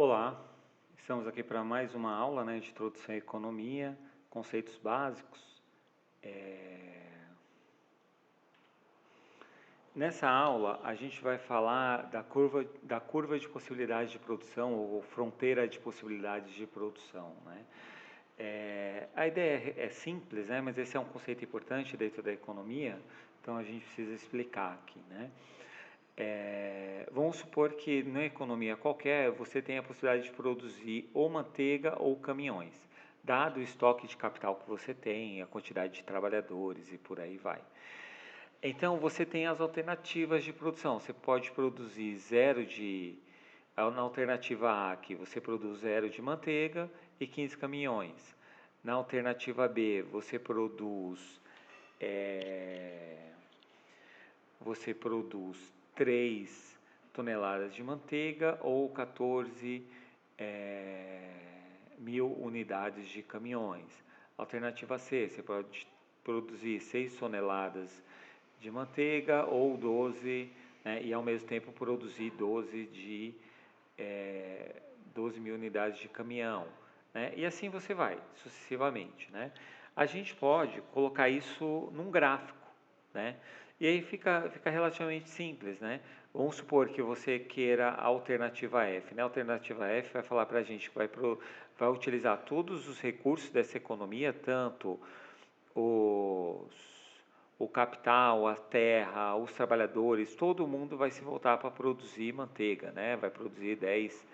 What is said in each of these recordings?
Olá, estamos aqui para mais uma aula, né, de introdução à economia, conceitos básicos. Nessa aula a gente vai falar da curva de possibilidades de produção ou fronteira de possibilidades de produção, né? A ideia é simples, né, mas esse é um conceito importante dentro da economia, então a gente precisa explicar aqui, né? Vamos supor que na economia qualquer você tem a possibilidade de produzir ou manteiga ou caminhões, dado o estoque de capital que você tem, a quantidade de trabalhadores e por aí vai. Então você tem as alternativas de produção. Você pode produzir zero de. Na alternativa A aqui, você produz zero de manteiga e 15 caminhões. Na alternativa B, você produz 3 toneladas de manteiga ou 14 mil unidades de caminhões. Alternativa C, você pode produzir 6 toneladas de manteiga ou 12, né, e ao mesmo tempo produzir 12 mil unidades de caminhão, né, e assim você vai, sucessivamente, né. A gente pode colocar isso num gráfico, né, e aí fica relativamente simples, né. Vamos supor que você queira a alternativa F, né, a alternativa F vai falar para a gente que vai utilizar todos os recursos dessa economia, tanto o capital, a terra, os trabalhadores, todo mundo vai se voltar para produzir manteiga, né? Vai produzir 10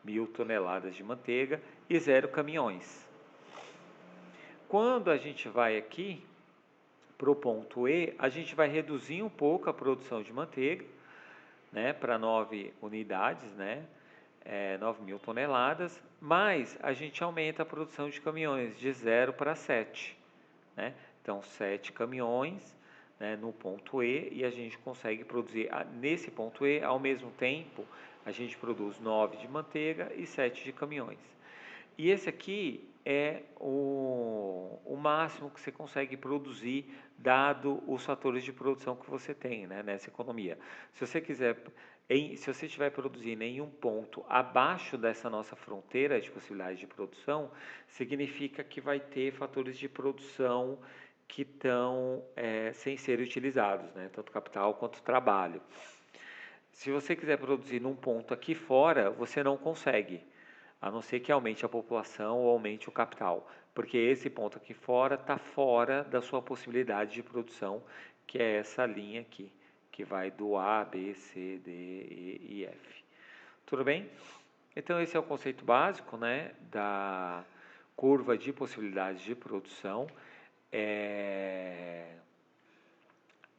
mil toneladas de manteiga e zero caminhões. Quando a gente vai aqui para o ponto E, a gente vai reduzir um pouco a produção de manteiga, né, para 9 unidades, né, 9 mil toneladas, mas a gente aumenta a produção de caminhões de 0 para 7, né? Então, 7 caminhões, né, no ponto E, e a gente consegue produzir nesse ponto E, ao mesmo tempo, a gente produz 9 de manteiga e 7 de caminhões. E esse aqui é o máximo que você consegue produzir, dado os fatores de produção que você tem, né, nessa economia. Se você quiser, se você estiver produzindo em um ponto abaixo dessa nossa fronteira de possibilidade de produção, significa que vai ter fatores de produção que estão sem ser utilizados, né, tanto capital quanto trabalho. Se você quiser produzir num ponto aqui fora, você não consegue, a não ser que aumente a população ou aumente o capital, porque esse ponto aqui fora está fora da sua possibilidade de produção, que é essa linha aqui, que vai do A, B, C, D, E e F. Tudo bem? Então esse é o conceito básico, né, da curva de possibilidades de produção.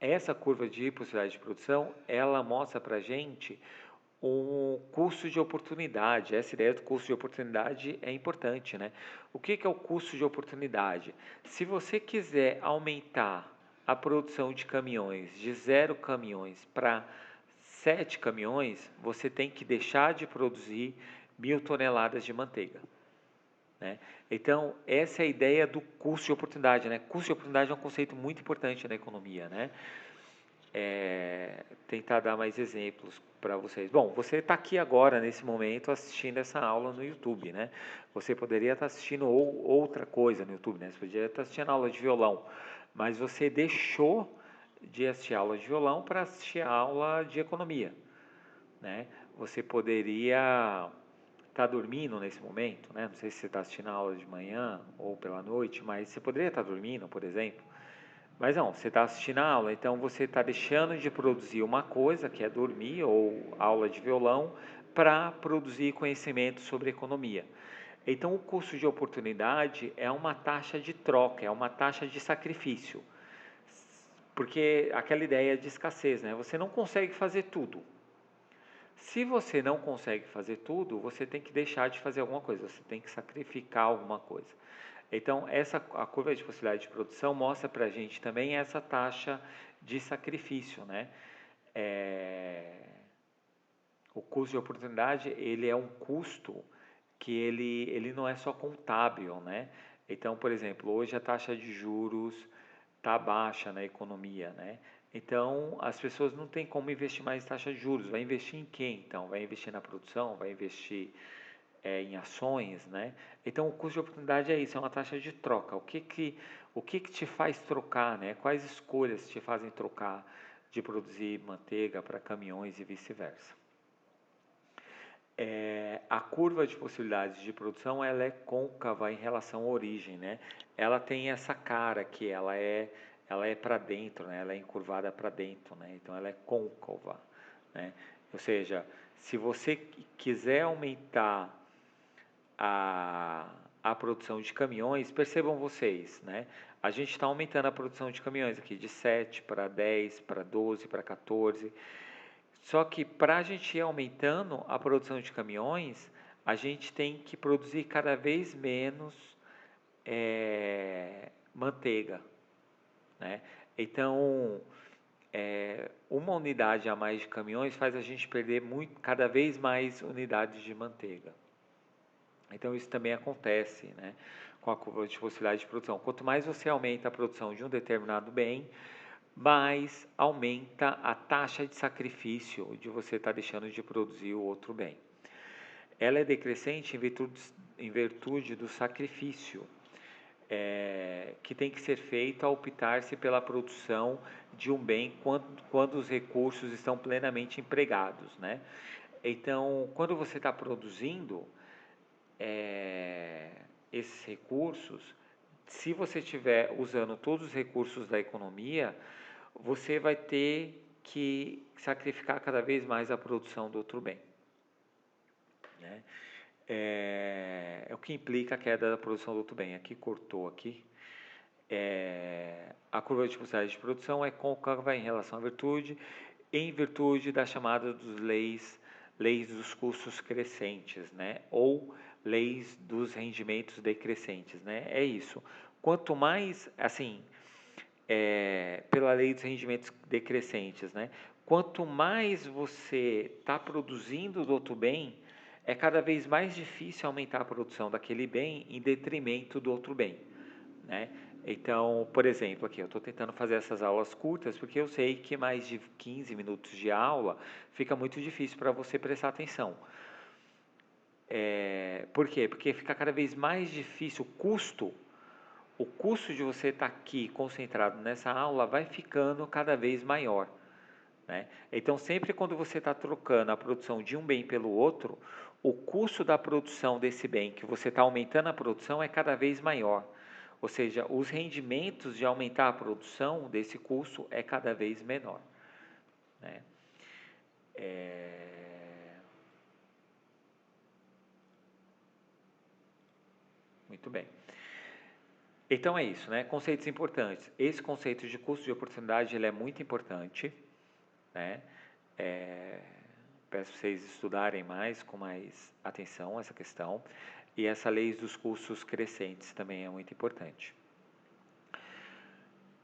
Essa curva de possibilidade de produção, ela mostra para a gente um custo de oportunidade. Essa ideia do custo de oportunidade é importante, né? O que é o custo de oportunidade? Se você quiser aumentar a produção de caminhões de 0 caminhões para 7 caminhões, você tem que deixar de produzir 1.000 toneladas de manteiga, né? Então, essa é a ideia do custo de oportunidade, né? Custo de oportunidade é um conceito muito importante na economia, né? Tentar dar mais exemplos para vocês. Bom, você está aqui agora, nesse momento, assistindo essa aula no YouTube, né? Você poderia estar assistindo outra coisa no YouTube, né? Você poderia estar assistindo aula de violão, mas você deixou de assistir aula de violão para assistir aula de economia, né? Você poderia estar dormindo nesse momento, né? Não sei se você está assistindo a aula de manhã ou pela noite, mas você poderia estar dormindo, por exemplo. Mas não, você está assistindo a aula, então você está deixando de produzir uma coisa, que é dormir ou aula de violão, para produzir conhecimento sobre economia. Então, o custo de oportunidade é uma taxa de troca, é uma taxa de sacrifício. Porque aquela ideia de escassez, né? Você não consegue fazer tudo. Se você não consegue fazer tudo, você tem que deixar de fazer alguma coisa, você tem que sacrificar alguma coisa. Então, a curva de possibilidade de produção mostra para a gente também essa taxa de sacrifício, né? O custo de oportunidade, ele é um custo que ele não é só contábil, né? Então, por exemplo, hoje a taxa de juros está baixa na economia, né? Então, as pessoas não têm como investir mais em taxa de juros. Vai investir em quê, então? Vai investir na produção? Vai investir em ações, né? Então, o custo de oportunidade é isso, é uma taxa de troca. O que que te faz trocar, né? Quais escolhas te fazem trocar de produzir manteiga para caminhões e vice-versa? A curva de possibilidades de produção ela é côncava em relação à origem, né? Ela tem essa cara que ela é para dentro, né? Ela é encurvada para dentro, né? Então ela é côncava, né? Ou seja, se você quiser aumentar a, a produção de caminhões, percebam vocês, né? A gente está aumentando a produção de caminhões aqui de 7 para 10, para 12, para 14. Só que para a gente ir aumentando a produção de caminhões, a gente tem que produzir cada vez menos manteiga, né? Então, uma unidade a mais de caminhões faz a gente perder cada vez mais unidades de manteiga. Então, isso também acontece, né, com a curva de possibilidade de produção. Quanto mais você aumenta a produção de um determinado bem, mais aumenta a taxa de sacrifício de você estar deixando de produzir o outro bem. Ela é decrescente em virtude do sacrifício que tem que ser feito ao optar-se pela produção de um bem quando os recursos estão plenamente empregados, né? Então, quando você está produzindo esses recursos, se você estiver usando todos os recursos da economia, você vai ter que sacrificar cada vez mais a produção do outro bem, né? É o que implica a queda da produção do outro bem. Aqui cortou aqui. A curva de possibilidade de produção é côncava em relação à virtude, em virtude da chamada leis dos custos crescentes, né? Ou leis dos rendimentos decrescentes, né? É isso. Quanto mais, assim, pela lei dos rendimentos decrescentes, né? Quanto mais você está produzindo do outro bem, é cada vez mais difícil aumentar a produção daquele bem em detrimento do outro bem, né? Então, por exemplo, aqui eu estou tentando fazer essas aulas curtas porque eu sei que mais de 15 minutos de aula fica muito difícil para você prestar atenção. Por quê? Porque fica cada vez mais difícil o custo de você estar aqui concentrado nessa aula vai ficando cada vez maior, né? Então, sempre quando você está trocando a produção de um bem pelo outro, o custo da produção desse bem, que você está aumentando a produção, é cada vez maior. Ou seja, os rendimentos de aumentar a produção desse custo é cada vez menor, né? Muito bem. Então é isso, né? Conceitos importantes. Esse conceito de custo de oportunidade ele é muito importante, né? Peço vocês estudarem mais, com mais atenção essa questão. E essa lei dos custos crescentes também é muito importante.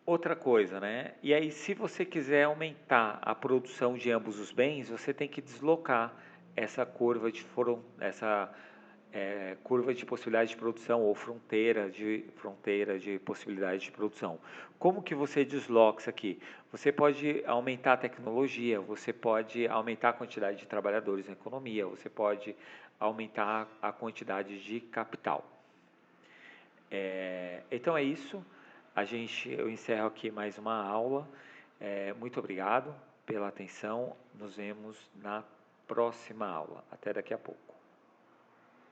Outra coisa, né? E aí, se você quiser aumentar a produção de ambos os bens, você tem que deslocar essa curva de possibilidade de produção ou fronteira de possibilidade de produção. Como que você desloca isso aqui? Você pode aumentar a tecnologia, você pode aumentar a quantidade de trabalhadores na economia, você pode aumentar a quantidade de capital. Então é isso. Eu encerro aqui mais uma aula. Muito obrigado pela atenção. Nos vemos na próxima aula. Até daqui a pouco.